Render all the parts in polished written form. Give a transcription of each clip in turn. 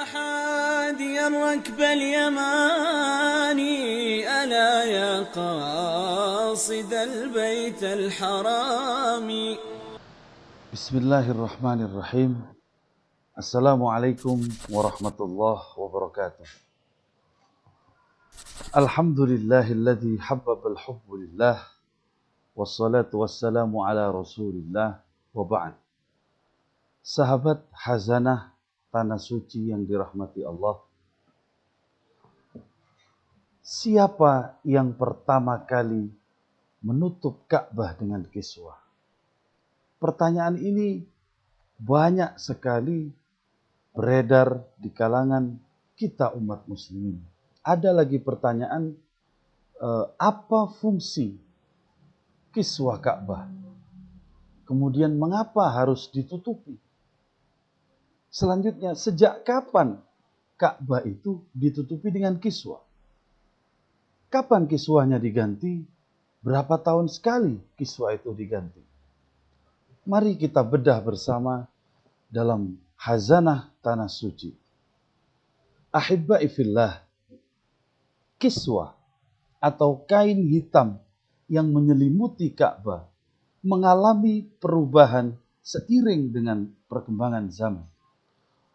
حادي الركب اليماني ألا يا قاصد البيت الحرام. بسم الله الرحمن الرحيم. Assalamualaikum warahmatullahi wabarakatuh. Alhamdulillahilladzi habbabal hubbu lillah wassalatu wassalamu ala rasulillah wa ba'd. Sahabat Hazanah Tanah Suci yang dirahmati Allah, siapa yang pertama kali menutup Ka'bah dengan kiswah? Pertanyaan ini banyak sekali beredar di kalangan kita umat muslimin. Ada lagi pertanyaan, apa fungsi kiswah Ka'bah? Kemudian mengapa harus ditutupi? Selanjutnya, sejak kapan Ka'bah itu ditutupi dengan kiswah? Kapan kiswahnya diganti? Berapa tahun sekali kiswah itu diganti? Mari kita bedah bersama dalam Hazanah Tanah Suci. Ahibba'i fillah, kiswah atau kain hitam yang menyelimuti Ka'bah mengalami perubahan seiring dengan perkembangan zaman.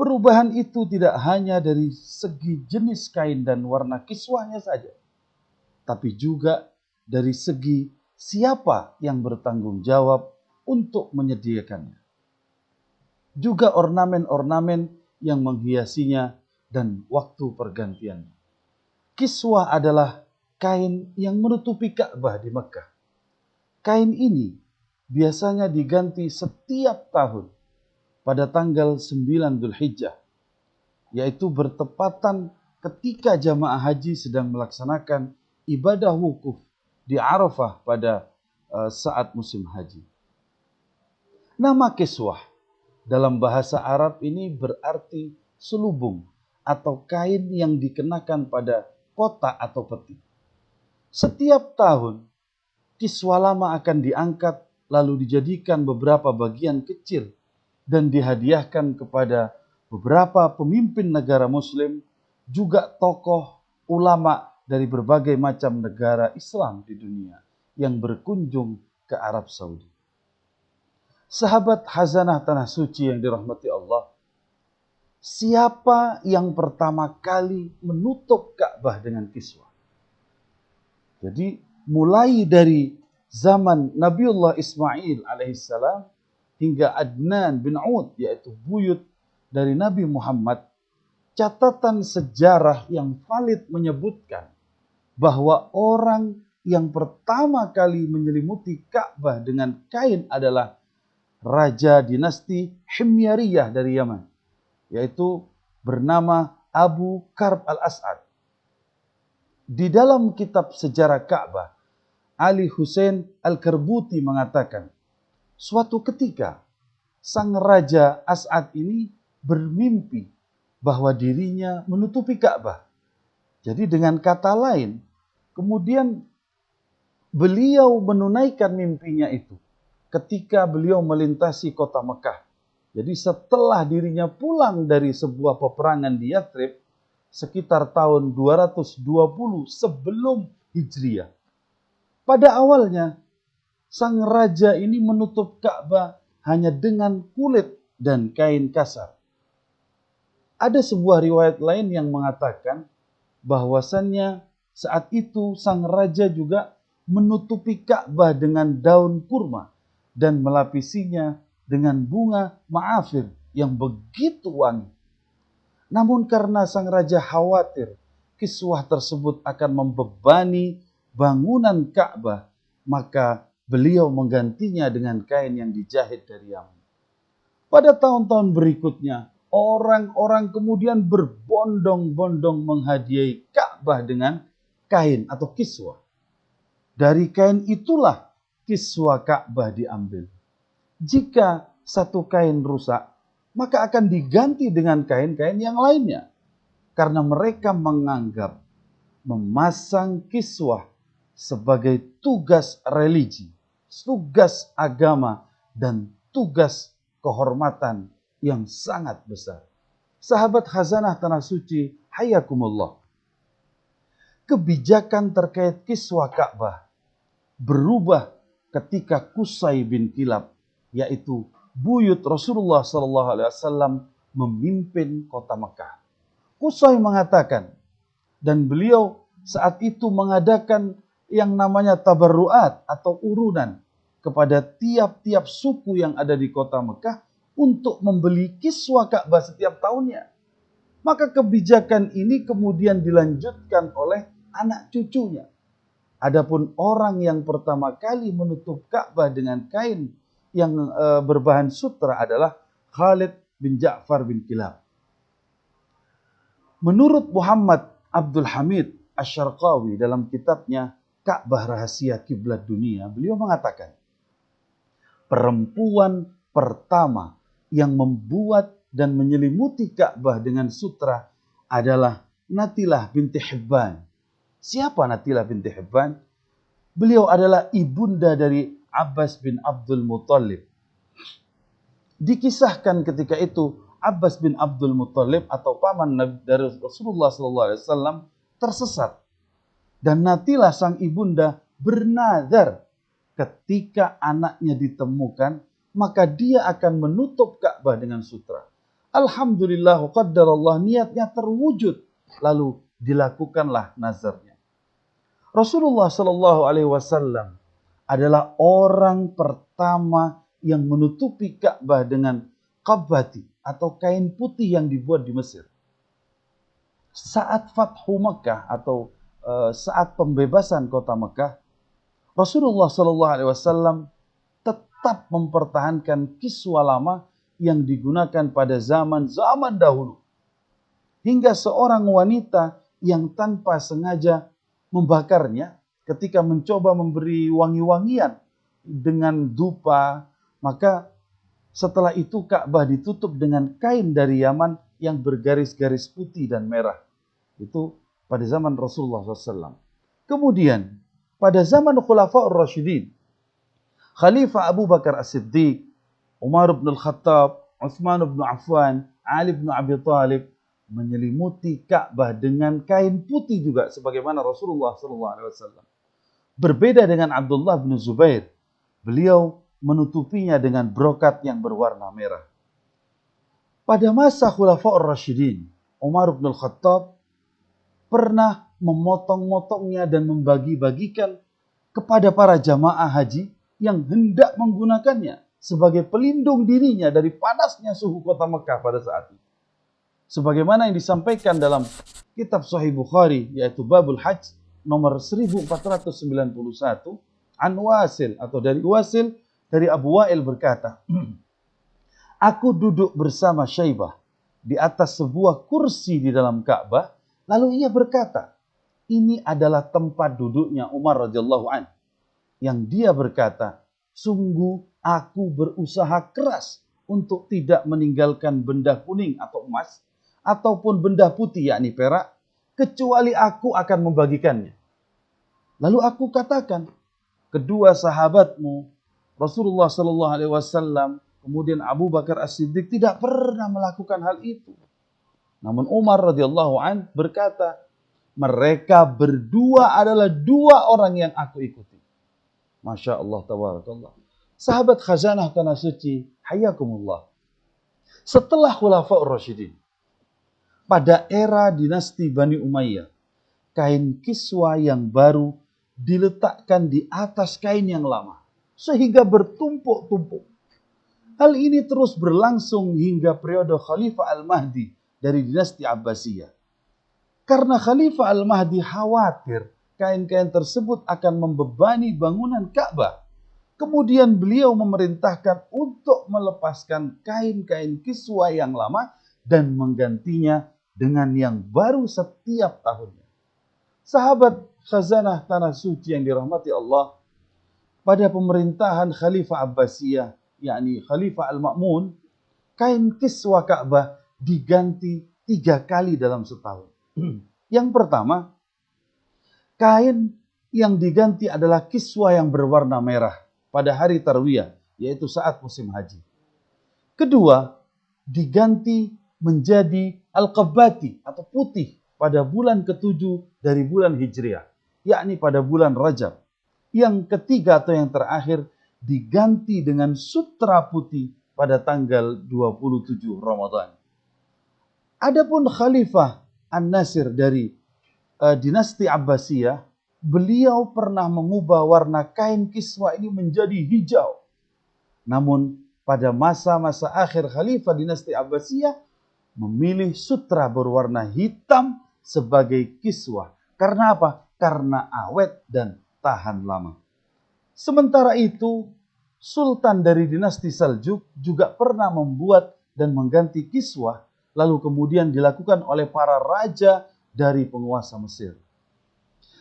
Perubahan itu tidak hanya dari segi jenis kain dan warna kiswahnya saja, tapi juga dari segi siapa yang bertanggung jawab untuk menyediakannya. Juga ornamen-ornamen yang menghiasinya dan waktu pergantiannya. Kiswah adalah kain yang menutupi Ka'bah di Mekah. Kain ini biasanya diganti setiap tahun pada tanggal 9 Dzulhijjah, yaitu bertepatan ketika jamaah haji sedang melaksanakan ibadah wukuf di Arafah pada saat musim haji. Nama kiswah dalam bahasa Arab ini berarti selubung atau kain yang dikenakan pada kotak atau peti. Setiap tahun, kiswah lama akan diangkat lalu dijadikan beberapa bagian kecil dan dihadiahkan kepada beberapa pemimpin negara muslim, juga tokoh ulama dari berbagai macam negara Islam di dunia yang berkunjung ke Arab Saudi. Sahabat Hazanah Tanah Suci yang dirahmati Allah, siapa yang pertama kali menutup Ka'bah dengan kiswah? Jadi mulai dari zaman Nabiullah Ismail alaihissalam hingga Adnan bin Ud, yaitu buyut dari Nabi Muhammad, catatan sejarah yang valid menyebutkan bahwa orang yang pertama kali menyelimuti Ka'bah dengan kain adalah Raja dinasti Himyariyah dari Yaman, yaitu bernama Abu Karb al-As'ad. Di dalam kitab sejarah Ka'bah, Ali Hussein Al-Karbuti mengatakan, suatu ketika sang Raja As'ad ini bermimpi bahwa dirinya menutupi Ka'bah. Jadi dengan kata lain, kemudian beliau menunaikan mimpinya itu ketika beliau melintasi kota Mekah. Jadi setelah dirinya pulang dari sebuah peperangan di Yathrib sekitar tahun 220 sebelum Hijriah. Pada awalnya, sang raja ini menutup Ka'bah hanya dengan kulit dan kain kasar. Ada sebuah riwayat lain yang mengatakan bahwasannya saat itu sang raja juga menutupi Ka'bah dengan daun kurma dan melapisinya dengan bunga ma'afir yang begitu wangi. Namun karena sang raja khawatir kiswah tersebut akan membebani bangunan Ka'bah, maka beliau menggantinya dengan kain yang dijahit dari Yaman. Pada tahun-tahun berikutnya, orang-orang kemudian berbondong-bondong menghadiahi Ka'bah dengan kain atau kiswah. Dari kain itulah kiswah Ka'bah diambil. Jika satu kain rusak, maka akan diganti dengan kain-kain yang lainnya. Karena mereka menganggap memasang kiswah sebagai tugas religi, tugas agama, dan tugas kehormatan yang sangat besar. Sahabat khazanah tanah suci, hayakumullah. Kebijakan terkait kiswah Ka'bah berubah ketika Qusay bin Kilab, yaitu buyut Rasulullah SAW, memimpin kota Mekah. Qusay mengatakan, dan beliau saat itu mengadakan yang namanya tabarruat atau urunan kepada tiap-tiap suku yang ada di kota Mekah untuk membeli kiswah Ka'bah setiap tahunnya. Maka kebijakan ini kemudian dilanjutkan oleh anak cucunya. Adapun orang yang pertama kali menutup Ka'bah dengan kain yang berbahan sutra adalah Khalid bin Ja'far bin Kilab. Menurut Muhammad Abdul Hamid Asy-Syarqawi dalam kitabnya Ka'bah Rahasia Kiblat Dunia, beliau mengatakan, perempuan pertama yang membuat dan menyelimuti Ka'bah dengan sutra adalah Natilah binti Hibban. Siapa Natilah binti Hibban? Beliau adalah ibunda dari Abbas bin Abdul Muttalib. Dikisahkan ketika itu Abbas bin Abdul Muttalib atau paman dari Rasulullah SAW tersesat. Dan Natilah sang ibunda bernazar ketika anaknya ditemukan, maka dia akan menutup Ka'bah dengan sutra. Alhamdulillah, qaddarallah, niatnya terwujud. Lalu dilakukanlah nazarnya. Rasulullah SAW adalah orang pertama yang menutupi Ka'bah dengan qabbati atau kain putih yang dibuat di Mesir. Saat Fathu Mekah atau saat pembebasan kota Mekah, Rasulullah SAW tetap mempertahankan kiswah lama yang digunakan pada zaman dahulu. Hingga seorang wanita yang tanpa sengaja membakarnya ketika mencoba memberi wangi-wangian dengan dupa, maka setelah itu Ka'bah ditutup dengan kain dari Yaman yang bergaris-garis putih dan merah. Itu pada zaman Rasulullah SAW. Kemudian pada zaman Khulafaur Rasyidin, Khalifah Abu Bakar As-Siddiq, Umar bin Al-Khattab, Utsman bin Affan, Ali bin Abi Thalib menyelimuti Ka'bah dengan kain putih juga sebagaimana Rasulullah SAW. Berbeda dengan Abdullah bin Zubair, beliau menutupinya dengan brokat yang berwarna merah. Pada masa Khulafaur Rasyidin, Umar bin Al-Khattab pernah memotong-motongnya dan membagi-bagikan kepada para jamaah haji yang hendak menggunakannya sebagai pelindung dirinya dari panasnya suhu kota Mekah pada saat itu. Sebagaimana yang disampaikan dalam kitab Sahih Bukhari, yaitu Babul Hajj nomor 1491, an Wasil atau dari Wasil dari Abu Wa'il berkata, aku duduk bersama Syaibah di atas sebuah kursi di dalam Ka'bah, lalu ia berkata, ini adalah tempat duduknya Umar radhiyallahu anhu. Yang dia berkata, sungguh aku berusaha keras untuk tidak meninggalkan benda kuning atau emas, ataupun benda putih yakni perak, kecuali aku akan membagikannya. Lalu aku katakan, kedua sahabatmu Rasulullah SAW, kemudian Abu Bakar As-Siddiq tidak pernah melakukan hal itu. Namun Umar radhiyallahu an berkata, mereka berdua adalah dua orang yang aku ikuti. Masya Allah, tabarakallah. Sahabat khazanah tanah suci, hayakumullah. Setelah Khulafaur Rasyidin, pada era dinasti Bani Umayyah, kain kiswah yang baru diletakkan di atas kain yang lama, sehingga bertumpuk-tumpuk. Hal ini terus berlangsung hingga periode Khalifah Al-Mahdi dari dinasti Abbasiyah. Karena Khalifah Al-Mahdi khawatir kain-kain tersebut akan membebani bangunan Ka'bah. Kemudian beliau memerintahkan untuk melepaskan kain-kain kiswah yang lama dan menggantinya dengan yang baru setiap tahunnya. Sahabat khazanah tanah suci yang dirahmati Allah, pada pemerintahan Khalifah Abbasiyah, yakni Khalifah Al-Ma'mun, kain kiswah Ka'bah diganti 3 kali dalam setahun. Yang pertama, kain yang diganti adalah kiswah yang berwarna merah pada hari Tarwiyah, yaitu saat musim haji. Kedua, diganti menjadi al-qabati atau putih pada bulan ke-7 dari bulan Hijriah, yakni pada bulan Rajab. Yang ketiga atau yang terakhir diganti dengan sutra putih pada tanggal 27 Ramadan. Adapun Khalifah An-Nasir dari dinasti Abbasiyah, beliau pernah mengubah warna kain kiswa ini menjadi hijau. Namun pada masa-masa akhir Khalifah dinasti Abbasiyah memilih sutra berwarna hitam sebagai kiswah. Karena apa? Karena awet dan tahan lama. Sementara itu, Sultan dari dinasti Saljuk juga pernah membuat dan mengganti kiswah, lalu kemudian dilakukan oleh para raja dari penguasa Mesir.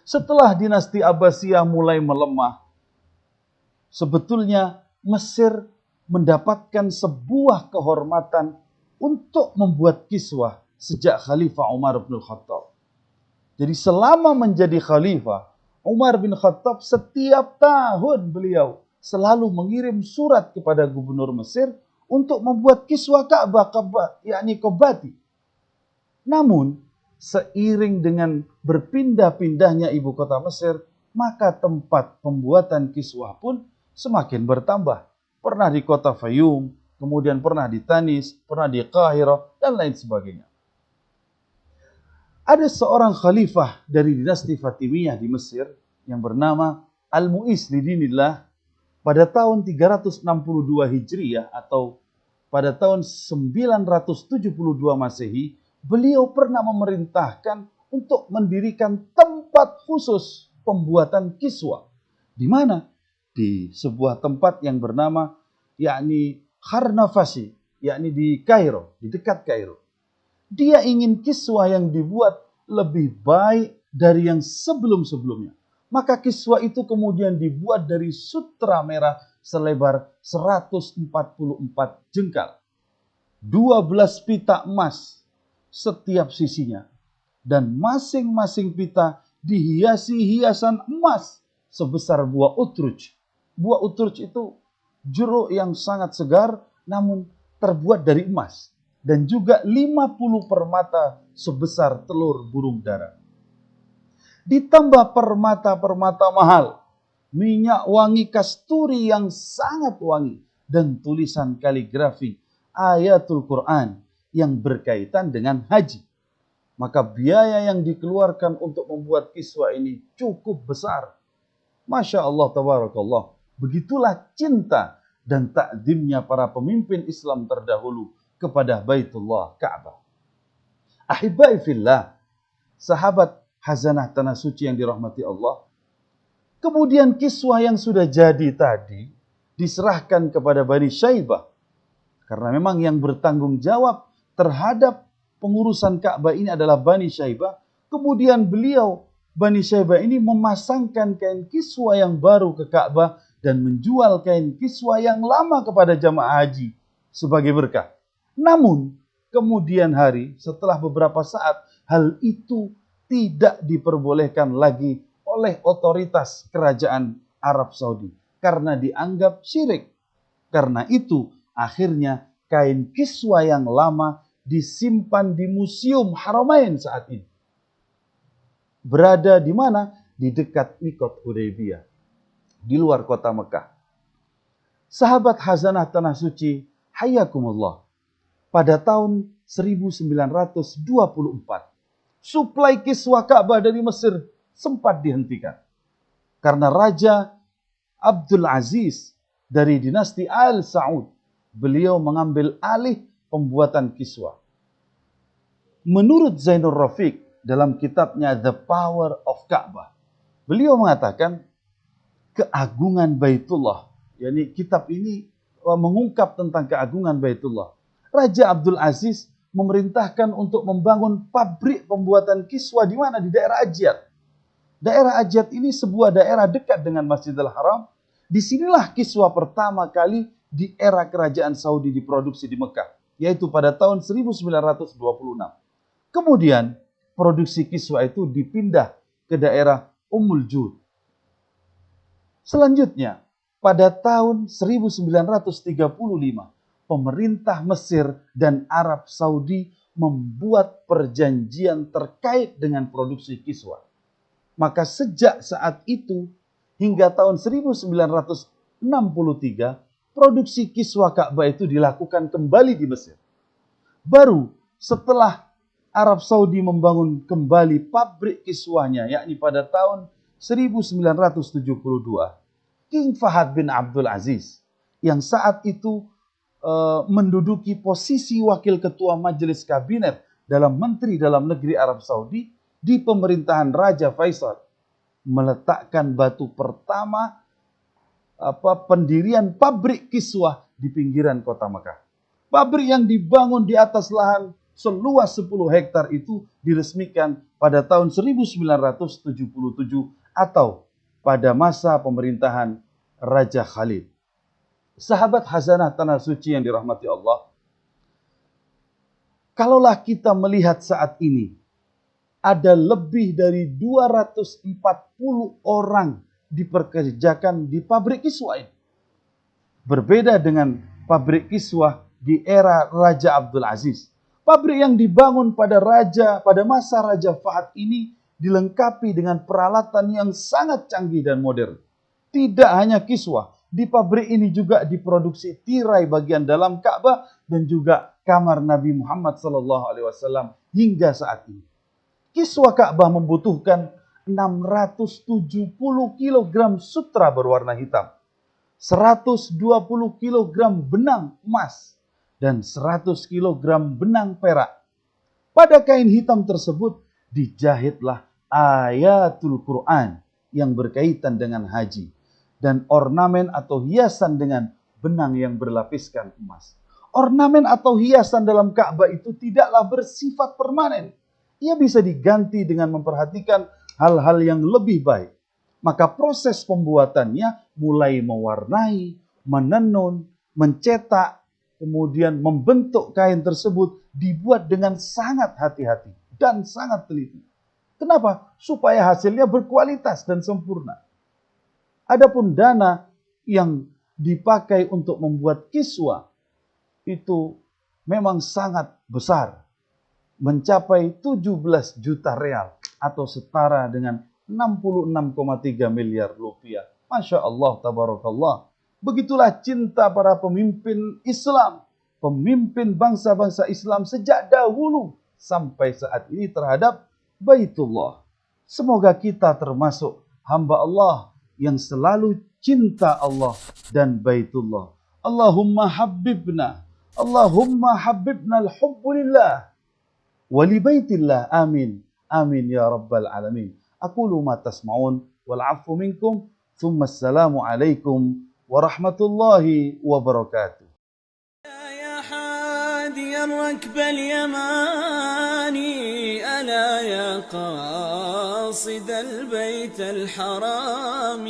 Setelah dinasti Abbasiyah mulai melemah, sebetulnya Mesir mendapatkan sebuah kehormatan untuk membuat kiswah sejak Khalifah Umar bin Khattab. Jadi selama menjadi khalifah, Umar bin Khattab setiap tahun beliau selalu mengirim surat kepada gubernur Mesir untuk membuat kiswah Ka'bah, yakni Qabati. Namun, seiring dengan berpindah-pindahnya ibu kota Mesir, maka tempat pembuatan kiswah pun semakin bertambah. Pernah di kota Fayum, kemudian pernah di Tanis, pernah di Qahirah, dan lain sebagainya. Ada seorang khalifah dari dinasti Fatimiyah di Mesir yang bernama Al-Mu'izz lidinillah pada tahun 362 Hijriah atau pada tahun 972 Masehi, beliau pernah memerintahkan untuk mendirikan tempat khusus pembuatan kiswah. Di mana? Di sebuah tempat yang bernama yakni Kharnafasi, yakni di Kairo, di dekat Kairo. Dia ingin kiswah yang dibuat lebih baik dari yang sebelum-sebelumnya. Maka kiswah itu kemudian dibuat dari sutra merah selebar 144 jengkal. 12 pita emas setiap sisinya. Dan masing-masing pita dihiasi hiasan emas sebesar buah utruj. Buah utruj itu jeruk yang sangat segar namun terbuat dari emas. Dan juga 50 permata sebesar telur burung dara. Ditambah permata-permata mahal, minyak wangi kasturi yang sangat wangi, dan tulisan kaligrafi ayatul Quran yang berkaitan dengan haji. Maka biaya yang dikeluarkan untuk membuat kiswah ini cukup besar. Masya Allah, tabarakallah. Begitulah cinta dan takdimnya para pemimpin Islam terdahulu kepada Baitullah Ka'bah. Ahibai fillah, sahabat Hazanah Tanah Suci yang dirahmati Allah. Kemudian kiswah yang sudah jadi tadi diserahkan kepada Bani Syaibah. Karena memang yang bertanggung jawab terhadap pengurusan Ka'bah ini adalah Bani Syaibah. Kemudian beliau, Bani Syaibah ini memasangkan kain kiswah yang baru ke Ka'bah dan menjual kain kiswah yang lama kepada jamaah haji sebagai berkah. Namun, kemudian hari setelah beberapa saat, hal itu tidak diperbolehkan lagi oleh otoritas kerajaan Arab Saudi. Karena dianggap syirik. Karena itu, akhirnya kain kiswah yang lama disimpan di Museum Haramain saat ini. Berada di mana? Di dekat Mikot Hudaybiyah. Di luar kota Mekah. Sahabat Hazanah Tanah Suci, hayakumullah. Pada tahun 1924, suplai kiswah Ka'bah dari Mesir sempat dihentikan. Karena Raja Abdul Aziz dari dinasti Al Saud, beliau mengambil alih pembuatan kiswah. Menurut Zainul Rafiq dalam kitabnya The Power of Ka'bah, beliau mengatakan keagungan Baitullah, yakni kitab ini mengungkap tentang keagungan Baitullah. Raja Abdul Aziz memerintahkan untuk membangun pabrik pembuatan kiswah di mana? Di daerah Ajyad. Daerah Ajyad ini sebuah daerah dekat dengan Masjidil Haram. Disinilah kiswah pertama kali di era kerajaan Saudi diproduksi di Mekah, yaitu pada tahun 1926. Kemudian produksi kiswah itu dipindah ke daerah Ummul Jud. Selanjutnya, pada tahun 1935, pemerintah Mesir dan Arab Saudi membuat perjanjian terkait dengan produksi kiswah. Maka sejak saat itu hingga tahun 1963, produksi kiswah Ka'bah itu dilakukan kembali di Mesir. Baru setelah Arab Saudi membangun kembali pabrik kiswahnya, yakni pada tahun 1972, King Fahad bin Abdul Aziz yang saat itu menduduki posisi wakil ketua majelis kabinet dalam Menteri Dalam Negeri Arab Saudi di pemerintahan Raja Faisal, meletakkan batu pertama pendirian pabrik kiswah di pinggiran kota Mekah. Pabrik yang dibangun di atas lahan seluas 10 hektar itu diresmikan pada tahun 1977 atau pada masa pemerintahan Raja Khalid. Sahabat Khazanah Tanah Suci yang dirahmati Allah, kalaulah kita melihat saat ini ada lebih dari 240 orang dipekerjakan di pabrik kiswah ini. Berbeda dengan pabrik kiswah di era Raja Abdul Aziz. Pabrik yang dibangun pada masa Raja Fahad ini dilengkapi dengan peralatan yang sangat canggih dan modern. Tidak hanya kiswah, di pabrik ini juga diproduksi tirai bagian dalam Ka'bah dan juga kamar Nabi Muhammad SAW hingga saat ini. Kiswah Ka'bah membutuhkan 670 kg sutra berwarna hitam, 120 kg benang emas, dan 100 kg benang perak. Pada kain hitam tersebut dijahitlah ayatul Quran yang berkaitan dengan haji dan ornamen atau hiasan dengan benang yang berlapiskan emas. Ornamen atau hiasan dalam Ka'bah itu tidaklah bersifat permanen. Ia bisa diganti dengan memperhatikan hal-hal yang lebih baik. Maka proses pembuatannya mulai mewarnai, menenun, mencetak, kemudian membentuk kain tersebut dibuat dengan sangat hati-hati dan sangat teliti. Kenapa? Supaya hasilnya berkualitas dan sempurna. Adapun dana yang dipakai untuk membuat kiswah itu memang sangat besar. Mencapai 17 juta real atau setara dengan 66,3 miliar rupiah. Masya Allah, tabarakallah. Begitulah cinta para pemimpin Islam, pemimpin bangsa-bangsa Islam sejak dahulu sampai saat ini terhadap Baitullah. Semoga kita termasuk hamba Allah yang selalu cinta Allah dan Baitullah. Allahumma habibna al-hubbulillah wali baitillah, amin amin ya rabbal alamin. Aqulu ma tasma'un wal 'afwu minkum, thumma assalamu alaikum warahmatullahi wabarakatuh. يا حادي الركب اليماني ألا يا قاصد البيت الحرام